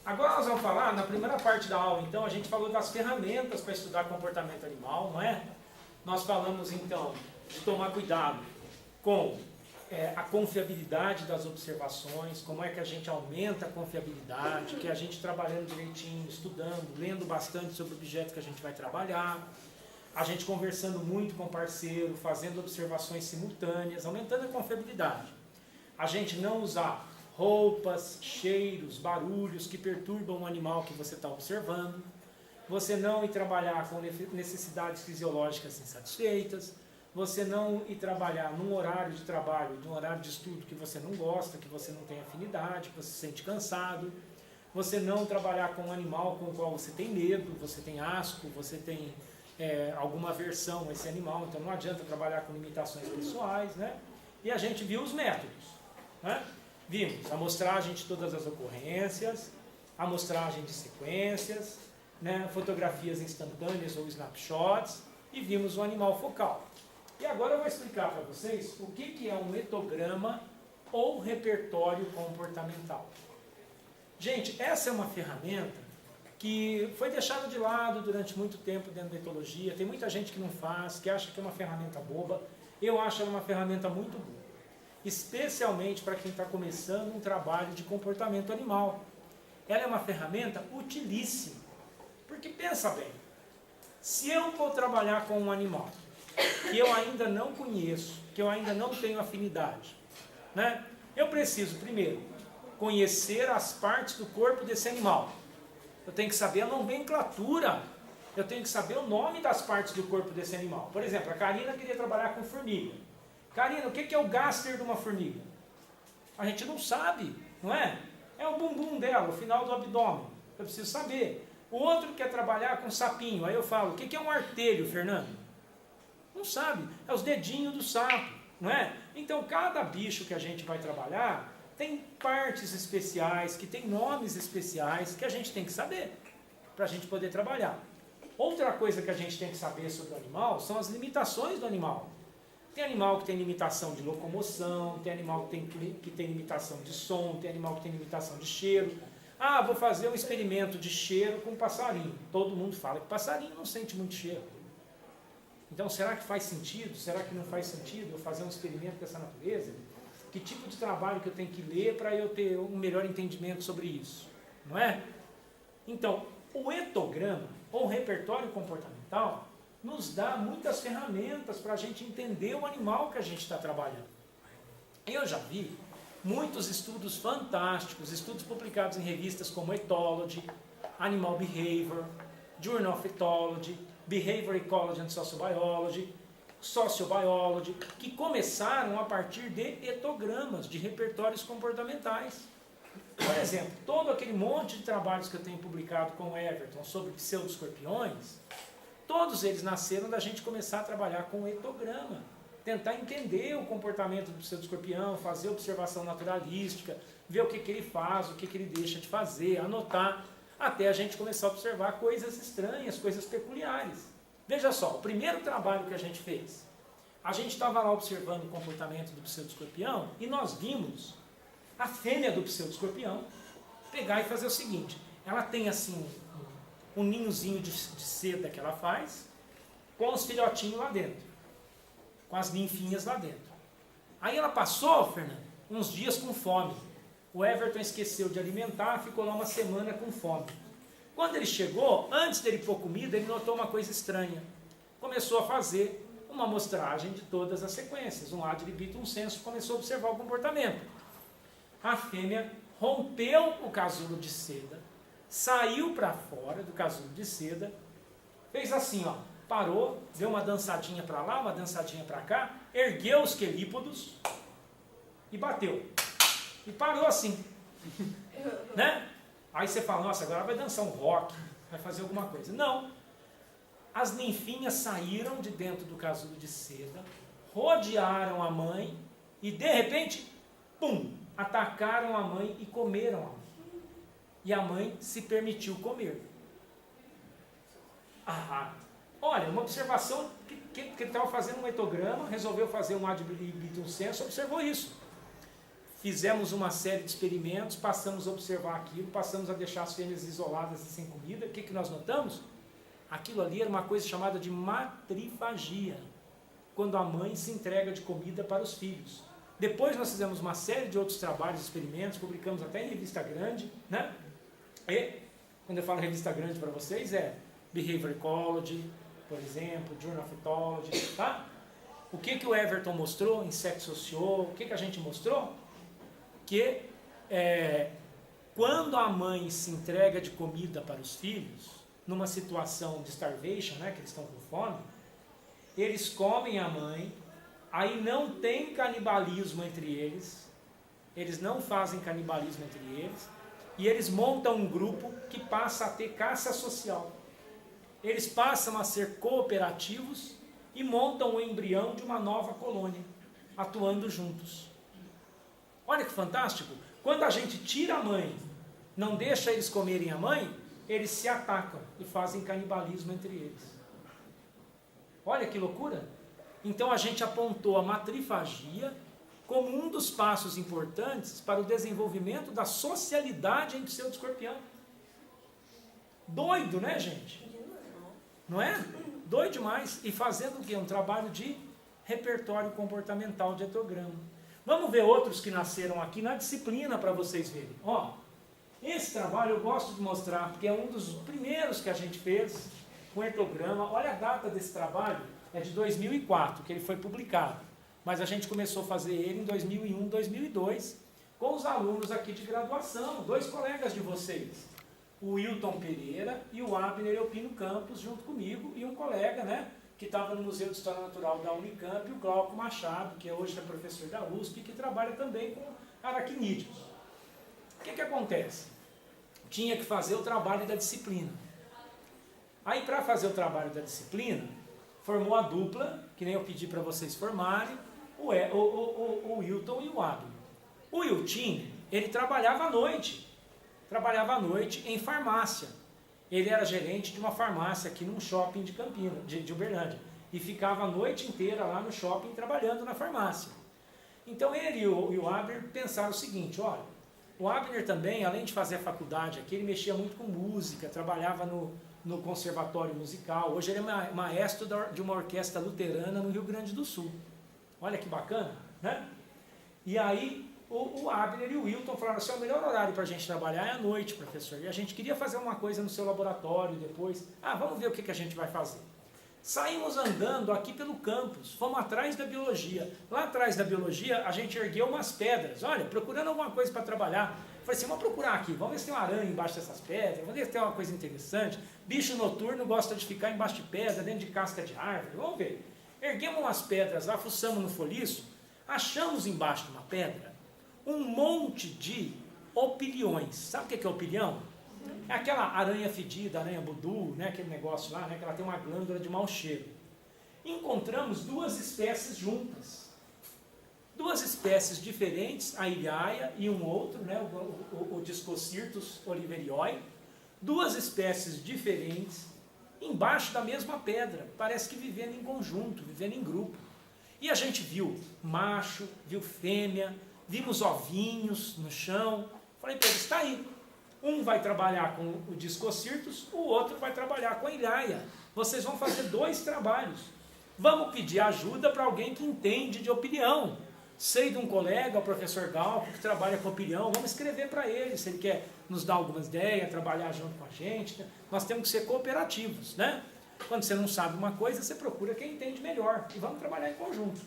Agora nós vamos falar, na primeira parte da aula, então, a gente falou das ferramentas para estudar comportamento animal, não é? Nós falamos, então, de tomar cuidado com a confiabilidade das observações, como é que a gente aumenta a confiabilidade, que a gente trabalhando direitinho, estudando, lendo bastante sobre o objeto que a gente vai trabalhar, a gente conversando muito com o parceiro, fazendo observações simultâneas, aumentando a confiabilidade. A gente não usar roupas, cheiros, barulhos que perturbam o animal que você está observando. Você não ir trabalhar com necessidades fisiológicas insatisfeitas. Você não ir trabalhar num horário de trabalho, num horário de estudo que você não gosta, que você não tem afinidade, que você se sente cansado. Você não trabalhar com um animal com o qual você tem medo, você tem asco, você tem alguma aversão a esse animal. Então não adianta trabalhar com limitações pessoais, né? E a gente viu os métodos, né? Vimos a amostragem de todas as ocorrências, a amostragem de sequências, né, fotografias instantâneas ou snapshots, e vimos o animal focal. E agora eu vou explicar para vocês o que é um etograma ou repertório comportamental. Gente, essa é uma ferramenta que foi deixada de lado durante muito tempo dentro da etologia. Tem muita gente que não faz, que acha que é uma ferramenta boba. Eu acho ela uma ferramenta muito boa, especialmente para quem está começando um trabalho de comportamento animal. Ela é uma ferramenta utilíssima, porque pensa bem, se eu vou trabalhar com um animal que eu ainda não conheço, que eu ainda não tenho afinidade, né? Eu preciso primeiro conhecer as partes do corpo desse animal. Eu tenho que saber a nomenclatura, eu tenho que saber o nome das partes do corpo desse animal. Por exemplo, a Karina queria trabalhar com formiga. Karina, o que é o gáster de uma formiga? A gente não sabe, não é? É o bumbum dela, o final do abdômen. Eu preciso saber. O outro quer trabalhar com sapinho. Aí eu falo, o que é um artelho, Fernando? Não sabe. É os dedinhos do sapo, não é? Então, cada bicho que a gente vai trabalhar tem partes especiais, que tem nomes especiais, que a gente tem que saber, para a gente poder trabalhar. Outra coisa que a gente tem que saber sobre o animal são as limitações do animal. Tem animal que tem limitação de locomoção, tem animal que tem limitação de som, tem animal que tem limitação de cheiro. Ah, vou fazer um experimento de cheiro com passarinho. Todo mundo fala que passarinho não sente muito cheiro. Então, será que faz sentido? Será que não faz sentido eu fazer um experimento com essa natureza? Que tipo de trabalho que eu tenho que ler para eu ter um melhor entendimento sobre isso? Não é? Então, o etograma, ou repertório comportamental, nos dá muitas ferramentas para a gente entender o animal que a gente está trabalhando. Eu já vi muitos estudos fantásticos, estudos publicados em revistas como Ethology, Animal Behavior, Journal of Ethology, Behavior Ecology and Sociobiology, Sociobiology, que começaram a partir de etogramas, de repertórios comportamentais. Por exemplo, todo aquele monte de trabalhos que eu tenho publicado com o Everton sobre pseudoscorpiões, todos eles nasceram da gente começar a trabalhar com o etograma, tentar entender o comportamento do pseudoscorpião, fazer observação naturalística, ver o que ele faz, o que ele deixa de fazer, anotar, até a gente começar a observar coisas estranhas, coisas peculiares. Veja só, o primeiro trabalho que a gente fez, a gente estava lá observando o comportamento do pseudoscorpião e nós vimos a fêmea do pseudoscorpião pegar e fazer o seguinte, ela tem assim um ninhozinho de seda que ela faz, com os filhotinhos lá dentro, com as ninfinhas lá dentro. Aí ela passou, Fernando, uns dias com fome. O Everton esqueceu de alimentar, ficou lá uma semana com fome. Quando ele chegou, antes dele pôr comida, ele notou uma coisa estranha. Começou a fazer uma amostragem de todas as sequências, um ad libitum sensu, começou a observar o comportamento. A fêmea rompeu o casulo de seda, saiu para fora do casulo de seda, fez assim, ó, parou, deu uma dançadinha para lá, uma dançadinha para cá, ergueu os quelípodos e bateu. E parou assim, né? Aí você fala, nossa, agora vai dançar um rock, vai fazer alguma coisa. Não. As ninfinhas saíram de dentro do casulo de seda, rodearam a mãe e, de repente, pum, atacaram a mãe e comeram a mãe. E a mãe se permitiu comer. Ah, olha, uma observação que ele estava fazendo um etograma, resolveu fazer um ad libitum sensu, observou isso. fizemos uma série de experimentos, passamos a observar aquilo, passamos a deixar as fêmeas isoladas e sem comida. O que nós notamos? Aquilo ali era uma coisa chamada de matrifagia, quando a mãe se entrega de comida para os filhos. Depois nós fizemos uma série de outros trabalhos, experimentos, publicamos até em revista grande, né? E, quando eu falo revista grande para vocês, é Behavior Ecology, por exemplo, Journal of Ethology, tá? O que o Everton mostrou em Sex Socio, o que a gente mostrou? Que quando a mãe se entrega de comida para os filhos, numa situação de starvation, né, que eles estão com fome, eles comem a mãe, aí não tem canibalismo entre eles não fazem canibalismo entre eles, e eles montam um grupo que passa a ter caça social. Eles passam a ser cooperativos e montam o embrião de uma nova colônia, atuando juntos. Olha que fantástico! Quando a gente tira a mãe, não deixa eles comerem a mãe, eles se atacam e fazem canibalismo entre eles. Olha que loucura! Então a gente apontou a matrifagia como um dos passos importantes para o desenvolvimento da socialidade entre seu escorpião. Doido, né, gente? Não é? Doido demais. E fazendo o quê? Um trabalho de repertório comportamental de etograma. Vamos ver outros que nasceram aqui na disciplina para vocês verem. Ó, esse trabalho eu gosto de mostrar, porque é um dos primeiros que a gente fez com etograma. Olha a data desse trabalho, é de 2004, que ele foi publicado. Mas a gente começou a fazer ele em 2001, 2002, com os alunos aqui de graduação, 2 colegas de vocês. O Wilton Pereira e o Abner Elpino Campos, junto comigo, e um colega, né, que estava no Museu de História Natural da Unicamp, o Glauco Machado, que hoje é professor da USP, e que trabalha também com aracnídeos. O que acontece? Tinha que fazer o trabalho da disciplina. Aí, para fazer o trabalho da disciplina, formou a dupla, que nem eu pedi para vocês formarem, o Wilton e o Abner. O Wilton, ele trabalhava à noite em farmácia. Ele era gerente de uma farmácia aqui num shopping de Campinas, de Uberlândia, e ficava a noite inteira lá no shopping trabalhando na farmácia. Então ele e o Abner pensaram o seguinte, olha, o Abner também, além de fazer a faculdade aqui, ele mexia muito com música, trabalhava no conservatório musical, hoje ele é maestro de uma orquestra luterana no Rio Grande do Sul. Olha que bacana, né? E aí o Abner e o Wilton falaram assim, o melhor horário para a gente trabalhar é à noite, professor. E a gente queria fazer uma coisa no seu laboratório depois. Vamos ver o que a gente vai fazer. Saímos andando aqui pelo campus, fomos atrás da biologia. Lá atrás da biologia, a gente ergueu umas pedras. Olha, procurando alguma coisa para trabalhar. Falei assim, vamos procurar aqui, vamos ver se tem uma aranha embaixo dessas pedras, vamos ver se tem uma coisa interessante. Bicho noturno gosta de ficar embaixo de pedra, dentro de casca de árvore, vamos ver. Erguemos umas pedras lá, fuçamos no foliço, achamos embaixo de uma pedra um monte de opiliões. Sabe o que é opilião? É aquela aranha fedida, aranha voodoo, né? Aquele negócio lá, né? Que ela tem uma glândula de mau cheiro. Encontramos 2 espécies juntas. 2 espécies diferentes, a ilhaia e um outro, né? o Discocyrtus oliverioi. 2 espécies diferentes, embaixo da mesma pedra, parece que vivendo em conjunto, vivendo em grupo. E a gente viu macho, viu fêmea, vimos ovinhos no chão. Falei para eles, está aí. Um vai trabalhar com o Discocyrtus, o outro vai trabalhar com a ilhaia. Vocês vão fazer 2 trabalhos. Vamos pedir ajuda para alguém que entende de opinião. Sei de um colega, o professor Galco, que trabalha com opinião, vamos escrever para ele, se ele quer nos dar algumas ideias, trabalhar junto com a gente. Nós temos que ser cooperativos, né? Quando você não sabe uma coisa, você procura quem entende melhor, e vamos trabalhar em conjunto.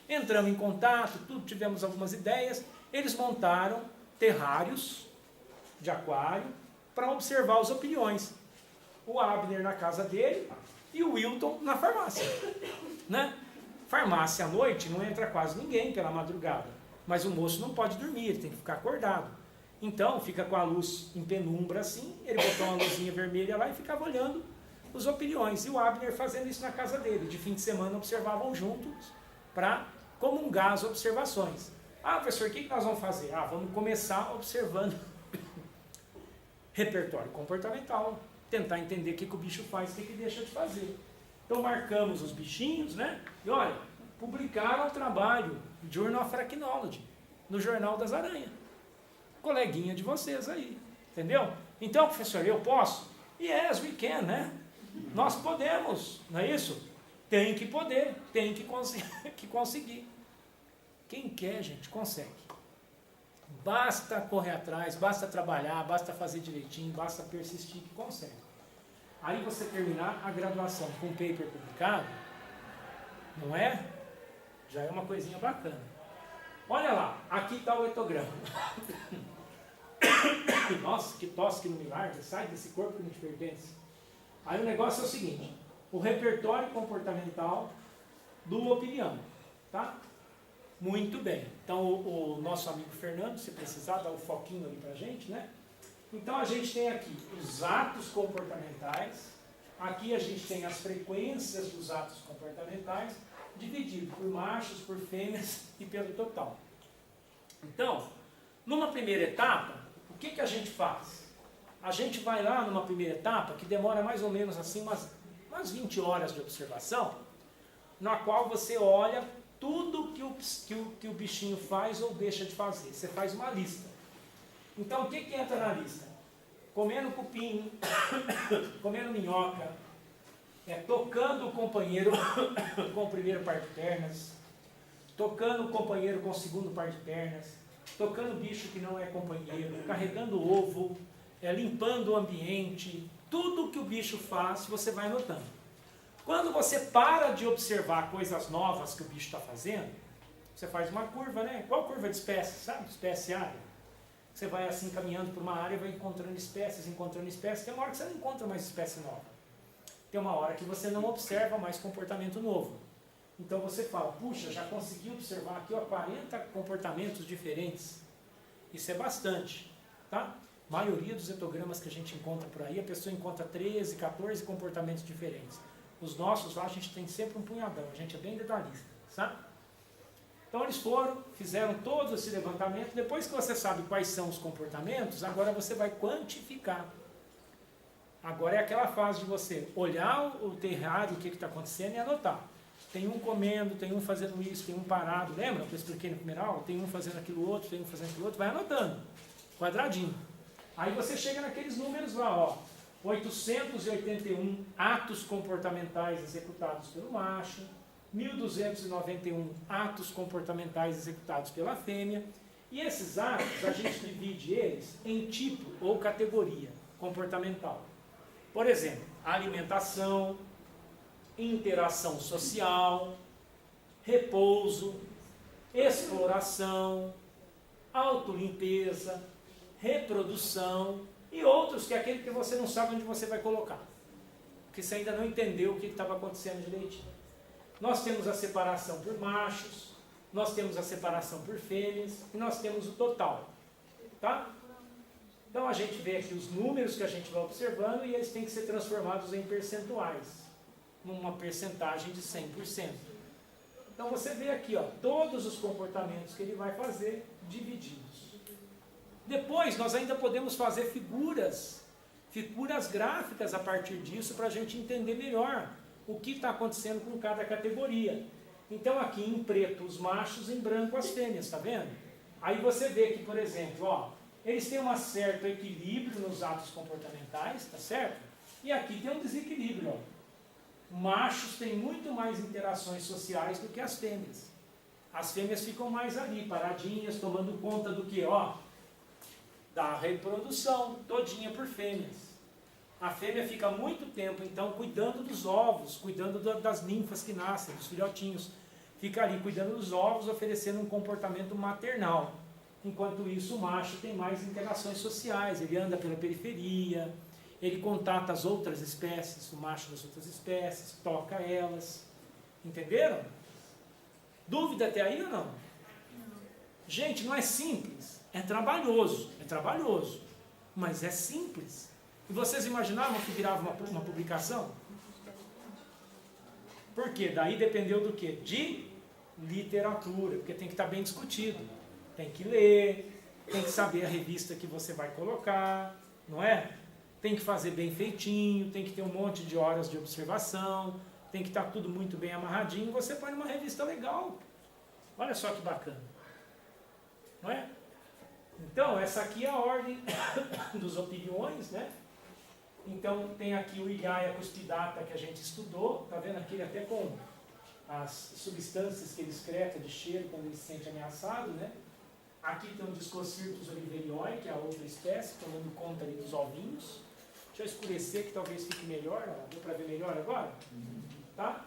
Entramos em contato, tivemos algumas ideias, eles montaram terrários de aquário para observar os opiniões. O Abner na casa dele e o Wilton na farmácia, né? Farmácia à noite não entra quase ninguém pela madrugada, mas o moço não pode dormir, ele tem que ficar acordado. Então fica com a luz em penumbra assim, ele botou uma luzinha vermelha lá e ficava olhando os opiniões. E o Abner fazendo isso na casa dele, de fim de semana observavam juntos para comungar as observações. Professor, o que nós vamos fazer? Vamos começar observando repertório comportamental, tentar entender o que o bicho faz, o que deixa de fazer. Então marcamos os bichinhos, né? E olha, publicaram o trabalho, Journal of Arachnology. no Jornal das Aranhas. Coleguinha de vocês aí, entendeu? Então, professor, eu posso? Yes, we can, né? Nós podemos, não é isso? Tem que poder, tem que conseguir. Quem quer, gente, consegue. Basta correr atrás, basta trabalhar, basta fazer direitinho, basta persistir que consegue. Aí você terminar a graduação com um paper publicado, não é? Já é uma coisinha bacana. Olha lá, aqui está o etograma. Nossa, que tosse que não me larga, sai desse corpo que não te pertence. Aí o negócio é o seguinte, o repertório comportamental do opinião, tá? Muito bem. Então o nosso amigo Fernando, se precisar, dá o foquinho ali pra gente, né? Então a gente tem aqui os atos comportamentais, aqui a gente tem as frequências dos atos comportamentais, dividido por machos, por fêmeas e pelo total. Então, numa primeira etapa, o que a gente faz? A gente vai lá numa primeira etapa, que demora mais ou menos assim umas 20 horas de observação, na qual você olha tudo que o bichinho faz ou deixa de fazer. Você faz uma lista. Então, o que entra na lista? Comendo cupim, comendo minhoca, tocando o companheiro com o primeiro par de pernas, tocando o companheiro com o segundo par de pernas, tocando bicho que não é companheiro, carregando ovo, limpando o ambiente, tudo que o bicho faz, você vai anotando. Quando você para de observar coisas novas que o bicho está fazendo, você faz uma curva, né? Qual curva de espécie, sabe? Espécie área. Você vai assim caminhando por uma área e vai encontrando espécies. Tem uma hora que você não encontra mais espécie nova. Tem uma hora que você não observa mais comportamento novo. Então você fala, puxa, já consegui observar aqui 40 comportamentos diferentes. Isso é bastante, tá? A maioria dos etogramas que a gente encontra por aí, a pessoa encontra 13, 14 comportamentos diferentes. Os nossos lá a gente tem sempre um punhadão, a gente é bem detalhista, sabe? Então eles fizeram todo esse levantamento, depois que você sabe quais são os comportamentos, agora você vai quantificar. Agora é aquela fase de você olhar o terrário, o que está acontecendo e anotar. Tem um comendo, tem um fazendo isso, tem um parado, lembra que eu expliquei na primeira aula? Tem um fazendo aquilo outro, tem um fazendo aquilo outro, vai anotando, quadradinho. Aí você chega naqueles números lá, ó. 881 atos comportamentais executados pelo macho, 1.291 atos comportamentais executados pela fêmea, e esses atos a gente divide eles em tipo ou categoria comportamental. Por exemplo, alimentação, interação social, repouso, exploração, autolimpeza, reprodução, e outros que é aquele que você não sabe onde você vai colocar, porque você ainda não entendeu o que estava acontecendo direitinho. Nós temos a separação por machos, nós temos a separação por fêmeas, e nós temos o total, tá? Então a gente vê aqui os números que a gente vai observando e eles têm que ser transformados em percentuais, numa percentagem de 100%. Então você vê aqui, ó, todos os comportamentos que ele vai fazer divididos. Depois, nós ainda podemos fazer figuras gráficas a partir disso, para a gente entender melhor o que está acontecendo com cada categoria. Então, aqui em preto os machos, em branco as fêmeas, está vendo? Aí você vê que, por exemplo, ó, eles têm um certo equilíbrio nos atos comportamentais, tá certo? E aqui tem um desequilíbrio, ó. Machos têm muito mais interações sociais do que as fêmeas. As fêmeas ficam mais ali, paradinhas, tomando conta do que, ó? Da reprodução, todinha por fêmeas. A fêmea fica muito tempo, então, cuidando dos ovos, cuidando das ninfas que nascem, dos filhotinhos. Fica ali cuidando dos ovos, oferecendo um comportamento maternal. Enquanto isso, o macho tem mais interações sociais, ele anda pela periferia, ele contata as outras espécies, o macho das outras espécies, toca elas. Entenderam? Dúvida até aí ou não? Gente, não é simples. É trabalhoso, mas é simples. E vocês imaginavam que virava uma publicação? Por quê? Daí dependeu do quê? De literatura, porque tem que estar bem discutido. Tem que ler, tem que saber a revista que você vai colocar, não é? Tem que fazer bem feitinho, tem que ter um monte de horas de observação, tem que estar tudo muito bem amarradinho. Você põe numa revista legal. Olha só que bacana. não é? Então, essa aqui é a ordem dos opiniões, né? Então, tem aqui o Igaia cuspidata que a gente estudou, tá vendo aqui até com as substâncias que ele excreta de cheiro quando ele se sente ameaçado, né? Aqui tem o Discocirtus oliverioi, que é a outra espécie, tomando conta ali dos ovinhos. Deixa eu escurecer que talvez fique melhor, ó. Deu para ver melhor agora? Tá?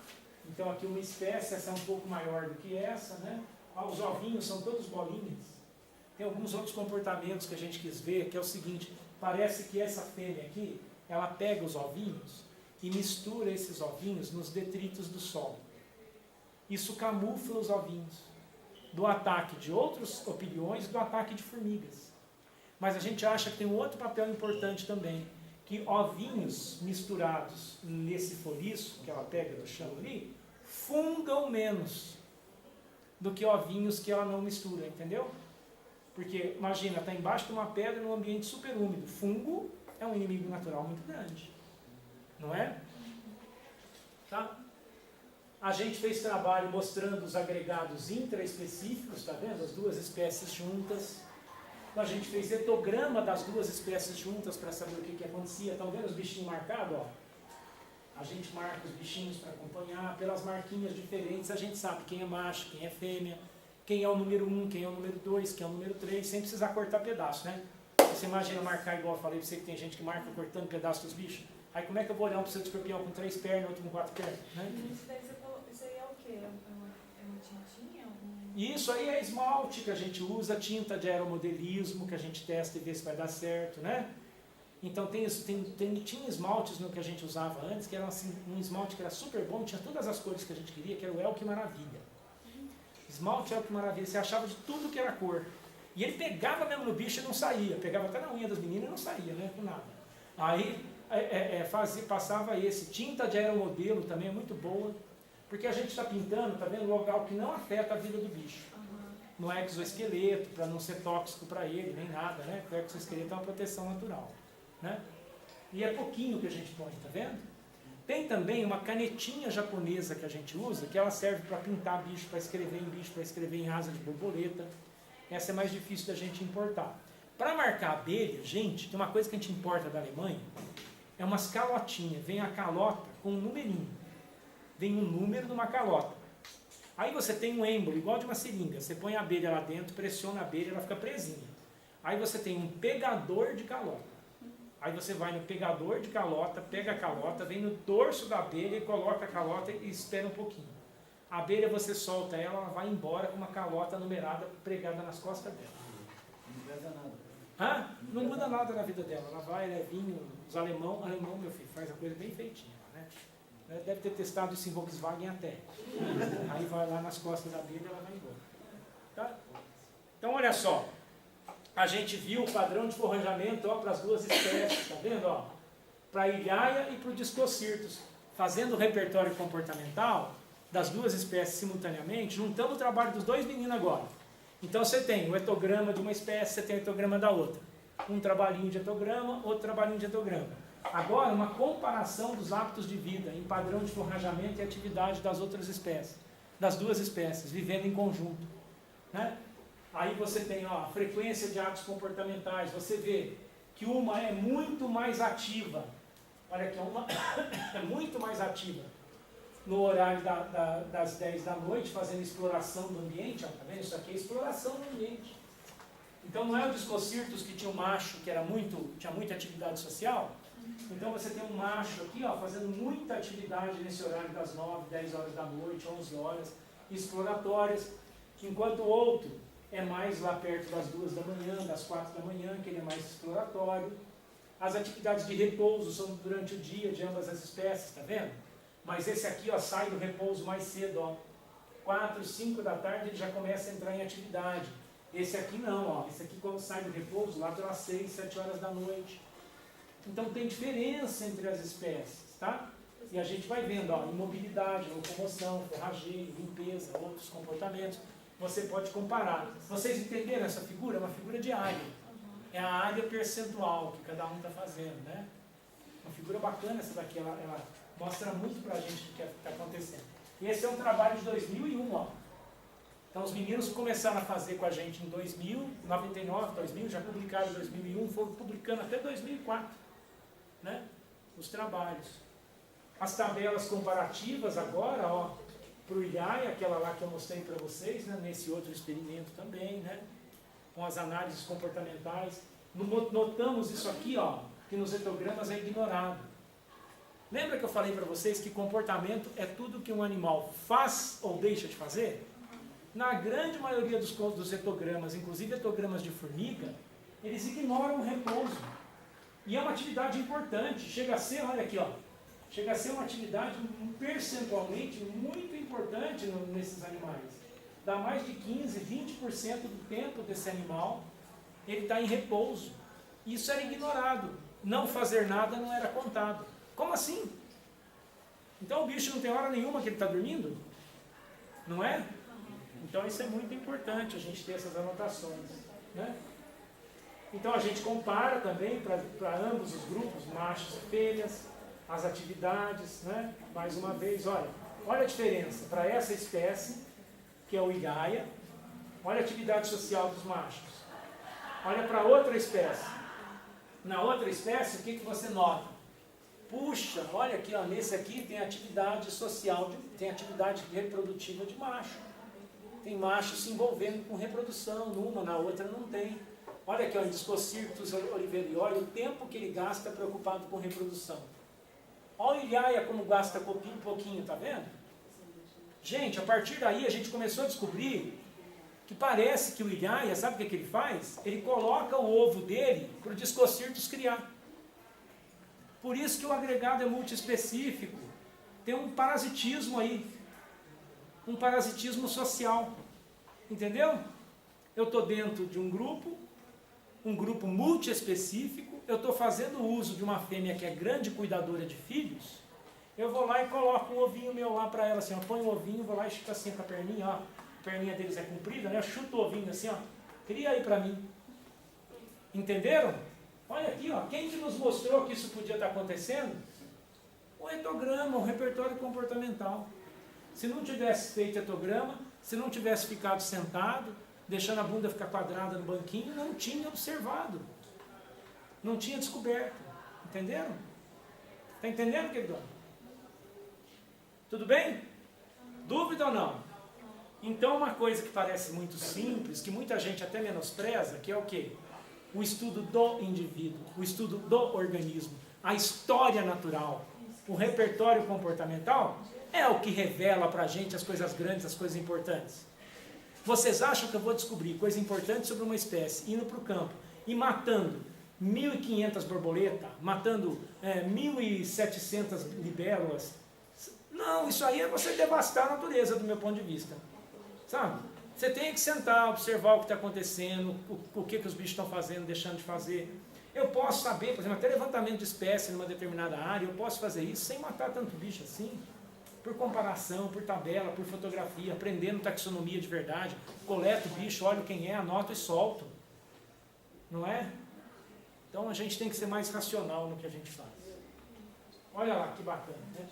Então aqui uma espécie, essa é um pouco maior do que essa, né? Ó, os ovinhos são todos bolinhas. Tem alguns outros comportamentos que a gente quis ver, que é o seguinte, parece que essa fêmea aqui, ela pega os ovinhos e mistura esses ovinhos nos detritos do solo. Isso camufla os ovinhos do ataque de outros opiliões e do ataque de formigas. Mas a gente acha que tem um outro papel importante também, que ovinhos misturados nesse foliço que ela pega do chão ali, fungam menos do que ovinhos que ela não mistura, entendeu? Porque, imagina, está embaixo de uma pedra num ambiente super úmido. Fungo é um inimigo natural muito grande, não é? Tá? A gente fez trabalho mostrando os agregados intraespecíficos, tá vendo? As duas espécies juntas. Então, a gente fez etograma das duas espécies juntas para saber o que acontecia. Estão vendo os bichinhos marcados? Ó? A gente marca os bichinhos para acompanhar. Pelas marquinhas diferentes, a gente sabe quem é macho, quem é fêmea, quem é o número 1, quem é o número 2, quem é o número 3, sem precisar cortar pedaço, né? Você imagina marcar igual eu falei para você que tem gente que marca cortando pedaço dos bichos? Aí como é que eu vou olhar um pseudo escorpião com 3 pernas, outro com 4 pernas? Né? Isso aí é o quê? É uma tintinha? Isso aí é esmalte que a gente usa, tinta de aeromodelismo que a gente testa e vê se vai dar certo, né? Então tinha esmaltes no que a gente usava antes, que era assim, um esmalte que era super bom, tinha todas as cores que a gente queria, que era o El Que Maravilha. Esmalte El Que Maravilha, você achava de tudo que era cor. E ele pegava mesmo no bicho e não saía, pegava até na unha das meninas e não saía, né? Com nada. Aí passava esse, tinta de aeromodelo também é muito boa, porque a gente está pintando, tá vendo, um local que não afeta a vida do bicho. No exoesqueleto, para não ser tóxico para ele, nem nada, né? Porque o exoesqueleto é uma proteção natural, né? E é pouquinho que a gente põe, tá vendo? Tem também uma canetinha japonesa que a gente usa, que ela serve para pintar bicho, para escrever em bicho, para escrever em asa de borboleta. Essa é mais difícil da gente importar. Para marcar abelha, gente, tem uma coisa que a gente importa da Alemanha, é umas calotinhas. Vem a calota com um numerinho. Vem um número numa calota. Aí você tem um êmbolo, igual de uma seringa. Você põe a abelha lá dentro, pressiona a abelha, ela fica presinha. Aí você tem um pegador de calota. Aí você vai no pegador de calota, pega a calota, vem no dorso da abelha e coloca a calota e espera um pouquinho. A abelha você solta ela, ela vai embora com uma calota numerada pregada nas costas dela. Não pesa nada. Ah, não muda nada na vida dela. Ela vai, levinho, os alemão, meu filho, faz a coisa bem feitinha, né? Deve ter testado isso em Volkswagen até. Aí vai lá nas costas da abelha e ela vai embora. Tá? Então, olha só. A gente viu o padrão de forrajamento para as duas espécies, tá vendo? Para a Igaia e para o Discocirtus. Fazendo o repertório comportamental das duas espécies simultaneamente, juntando o trabalho dos dois meninos agora. Então você tem o etograma de uma espécie, você tem o etograma da outra. Um trabalhinho de etograma, outro trabalhinho de etograma. Agora, uma comparação dos hábitos de vida em padrão de forrajamento e atividade das outras espécies, das duas espécies, vivendo em conjunto, né? Aí você tem a frequência de hábitos comportamentais, você vê que uma é muito mais ativa, olha aqui, uma é muito mais ativa no horário das 10 da noite, fazendo exploração do ambiente, ó, tá vendo? Isso aqui é exploração do ambiente. Então não é o Discocirtus que tinha um macho que tinha muita atividade social? Então você tem um macho aqui, ó, fazendo muita atividade nesse horário das 9, 10 horas da noite, 11 horas, exploratórias, enquanto o outro é mais lá perto das 2 da manhã, das 4 da manhã, que ele é mais exploratório. As atividades de repouso são durante o dia de ambas as espécies, tá vendo? Mas esse aqui, ó, sai do repouso mais cedo, ó. 4, 5 da tarde ele já começa a entrar em atividade. Esse aqui não, ó. Esse aqui quando sai do repouso, lá pelas 6, 7 horas da noite. Então tem diferença entre as espécies, tá? E a gente vai vendo, ó, imobilidade, locomoção, forrageio, limpeza, outros comportamentos. Você pode comparar. Vocês entenderam essa figura? É uma figura de área. É a área percentual que cada um está fazendo, né? Uma figura bacana essa daqui, ela mostra muito para a gente o que está acontecendo. E esse é um trabalho de 2001, ó. Então os meninos começaram a fazer com a gente em 2000, 99, 2000, já publicaram em 2001, foram publicando até 2004, né? Os trabalhos. As tabelas comparativas agora, ó, para o IAI, aquela lá que eu mostrei para vocês, né? Nesse outro experimento também, né? Com as análises comportamentais. Notamos isso aqui, ó, que nos etogramas é ignorado. Lembra que eu falei para vocês que comportamento é tudo que um animal faz ou deixa de fazer? Na grande maioria dos etogramas, inclusive etogramas de formiga, eles ignoram o repouso. E é uma atividade importante. Chega a ser, olha aqui, ó, chega a ser uma atividade percentualmente muito importante nesses animais. Dá mais de 15, 20% do tempo desse animal, ele está em repouso. Isso era ignorado. Não fazer nada não era contado. Como assim? Então o bicho não tem hora nenhuma que ele está dormindo? Não é? Então isso é muito importante, a gente ter essas anotações, né? Então a gente compara também para ambos os grupos, machos e fêmeas, as atividades, né? Mais uma vez, olha a diferença para essa espécie, que é o Igaia, olha a atividade social dos machos. Olha para outra espécie. Na outra espécie, o que você nota? Puxa, olha aqui, ó, nesse aqui tem atividade social, tem atividade reprodutiva de macho. Tem macho se envolvendo com reprodução, numa, na outra não tem. Olha aqui, ó, em Discocircus oliverioli, o tempo que ele gasta preocupado com reprodução. Olha o Ilaia como gasta um pouquinho, tá vendo? Gente, a partir daí a gente começou a descobrir que parece que o Ilaia, sabe o que ele faz? Ele coloca o ovo dele para o Discocircus criar. Por isso que o agregado é multiespecífico. Tem um parasitismo aí. Um parasitismo social. Entendeu? Eu estou dentro de um grupo multiespecífico, eu estou fazendo uso de uma fêmea que é grande cuidadora de filhos, eu vou lá e coloco um ovinho meu lá para ela, assim, eu ponho um ovinho, vou lá e chuto assim com a perninha, ó, a perninha deles é comprida, né? Eu chuto o ovinho assim, ó, cria aí para mim. Entenderam? Olha aqui, ó, quem que nos mostrou que isso podia estar acontecendo? O etograma, o repertório comportamental. Se não tivesse feito etograma, se não tivesse ficado sentado, deixando a bunda ficar quadrada no banquinho, não tinha observado. Não tinha descoberto. Entenderam? Está entendendo, querido? Tudo bem? Dúvida ou não? Então, uma coisa que parece muito simples, que muita gente até menospreza, que é o quê? O estudo do indivíduo, o estudo do organismo, a história natural, o repertório comportamental, é o que revela para a gente as coisas grandes, as coisas importantes. Vocês acham que eu vou descobrir coisa importante sobre uma espécie, indo para o campo e matando 1.500 borboletas, matando 1.700 libélulas? Não, isso aí é você devastar a natureza do meu ponto de vista. Sabe? Você tem que sentar, observar o que está acontecendo, o que os bichos estão fazendo, deixando de fazer. Eu posso saber, por exemplo, até levantamento de espécie numa determinada área, eu posso fazer isso sem matar tanto bicho assim. Por comparação, por tabela, por fotografia, aprendendo taxonomia de verdade, coleto o bicho, olho quem é, anoto e solto. Não é? Então a gente tem que ser mais racional no que a gente faz. Olha lá, que bacana, né?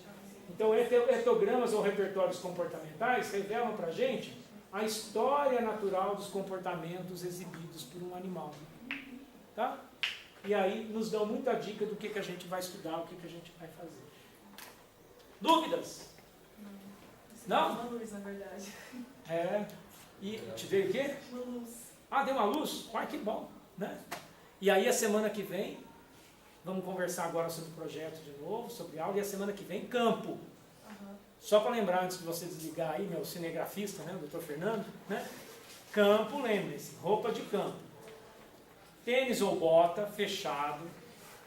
Então etogramas ou repertórios comportamentais revelam para a gente a história natural dos comportamentos exibidos por um animal. Tá? E aí nos dão muita dica do que a gente vai estudar, o que a gente vai fazer. Dúvidas? Não? Uma luz, na verdade. É. E te veio o quê? Uma luz. Ah, deu uma luz? Ah, que bom, né? E aí a semana que vem, vamos conversar agora sobre o projeto de novo, sobre aula, e a semana que vem, campo. Uhum. Só para lembrar, antes de você desligar aí, meu cinegrafista, né, o doutor Fernando, né? Campo, lembre-se, roupa de campo. Tênis ou bota, fechado,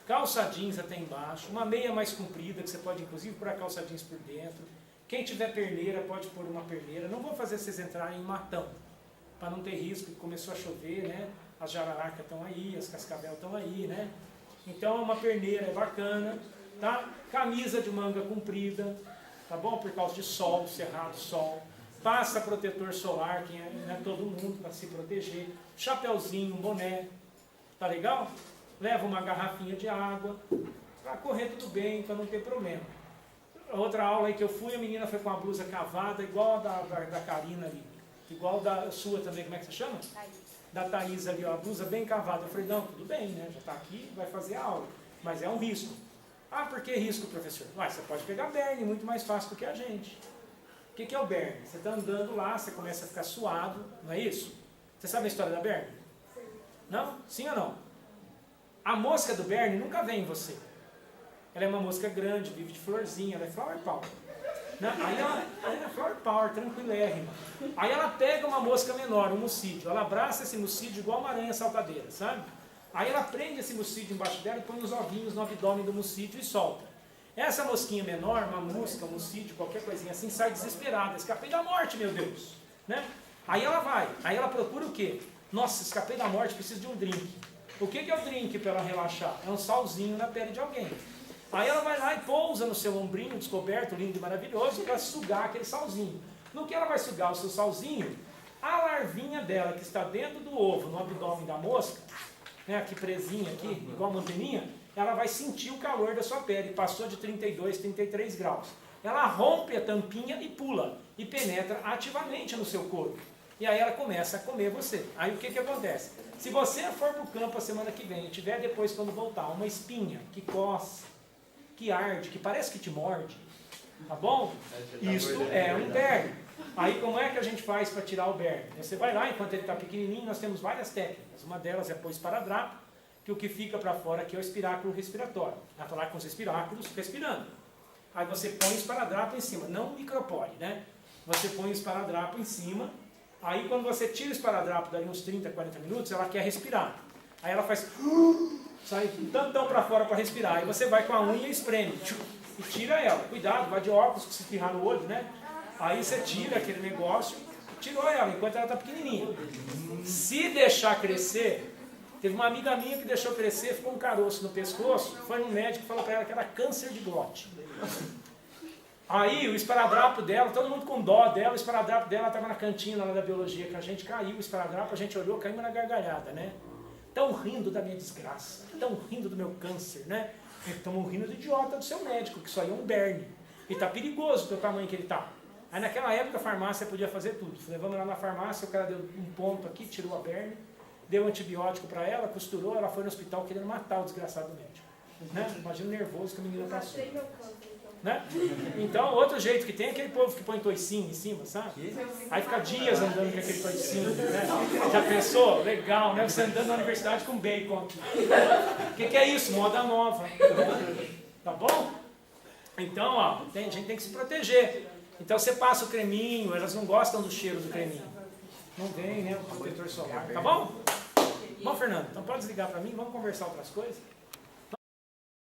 calça jeans até embaixo, uma meia mais comprida, que você pode inclusive pôr a calça jeans por dentro. Quem tiver perneira, pode pôr uma perneira. Não vou fazer vocês entrarem em matão, para não ter risco, que começou a chover, né? As jararacas estão aí, as cascavel estão aí, né? Então uma perneira é bacana, tá? Camisa de manga comprida, tá bom? Por causa de sol, cerrado, sol. Passa protetor solar, que não é todo mundo, para se proteger. Chapeuzinho, boné, tá legal? Leva uma garrafinha de água, para correr tudo bem, para não ter problema. Outra aula aí que eu fui, a menina foi com a blusa cavada, igual a da Karina ali. igual da sua também, como é que você chama? Thaís. Da Thaís ali, ó, a blusa bem cavada. Eu falei, não, tudo bem, né? Já está aqui, vai fazer a aula. Mas é um risco. Ah, por que risco, professor? Você pode pegar berne muito mais fácil do que a gente. O que é o berne? Você está andando lá, você começa a ficar suado, não é isso? Você sabe a história da berne? Sim. Não? Sim ou não? A mosca do berne nunca vem em você. Ela é uma mosca grande, vive de florzinha, ela é flower power. Aí ela é flower power, tranquilérrima. Aí ela pega uma mosca menor, um mucídio, ela abraça esse mucídio igual uma aranha saltadeira, sabe? Aí ela prende esse mucídio embaixo dela e põe os ovinhos no abdômen do mucídio e solta. Essa mosquinha menor, uma mosca, um mucídio, qualquer coisinha assim, sai desesperada. Escapei da morte, meu Deus. Né? Aí ela vai, aí ela procura o quê? Nossa, escapei da morte, preciso de um drink. O que é o drink para ela relaxar? É um salzinho na pele de alguém. Aí ela vai lá e pousa no seu ombrinho descoberto, lindo e maravilhoso, para sugar aquele salzinho. No que ela vai sugar o seu salzinho, a larvinha dela, que está dentro do ovo, no abdômen da mosca, né, aqui presinha, aqui, igual uma anteninha, ela vai sentir o calor da sua pele. Passou de 32, 33 graus. Ela rompe a tampinha e pula, e penetra ativamente no seu corpo. E aí ela começa a comer você. Aí o que acontece? Se você for para o campo a semana que vem e tiver depois, quando voltar, uma espinha que coça, que arde, que parece que te morde, tá bom? Isto é um berne. Aí como é que a gente faz para tirar o berne? Você vai lá, enquanto ele está pequenininho, nós temos várias técnicas. Uma delas é pôr esparadrapo, que o que fica para fora aqui é o espiráculo respiratório. Vai falar com os espiráculos respirando. Aí você põe o esparadrapo em cima, não o micropore, né? Você põe o esparadrapo em cima, aí quando você tira o esparadrapo, dali uns 30, 40 minutos, ela quer respirar. Aí ela faz... sai um tantão para fora para respirar. Aí você vai com a unha e espreme. E tira ela. Cuidado, vai de óculos, que se espirrar no olho, né? Aí você tira aquele negócio, tirou ela, enquanto ela está pequenininha. Se deixar crescer, teve uma amiga minha que deixou crescer, ficou um caroço no pescoço, foi no médico e falou para ela que era câncer de glote. Aí o esparadrapo dela, todo mundo com dó dela, o esparadrapo dela estava na cantina lá da biologia, que a gente caiu, o esparadrapo, a gente olhou, caímos na gargalhada, né? Estão rindo da minha desgraça, estão rindo do meu câncer, né? Estão rindo do idiota do seu médico, que isso aí é um berne. E está perigoso pelo tamanho que ele está. Aí naquela época a farmácia podia fazer tudo. Levamos lá na farmácia, o cara deu um ponto aqui, tirou a berne, deu antibiótico para ela, costurou, ela foi no hospital querendo matar o desgraçado médico. Né? Imagina o nervoso que a menina passou. Né? Então, outro jeito que tem é aquele povo que põe toicinho em cima, sabe? Aí fica dias andando com aquele toicinho, né? Já pensou? Legal, né? Você andando na universidade com bacon aqui. O que é isso? Moda nova. Tá bom? Então, ó, a gente tem que se proteger. Então você passa o creminho, elas não gostam do cheiro do creminho. Não vem, né? O protetor solar. Tá bom? Bom, Fernando, então pode desligar para mim, vamos conversar outras coisas?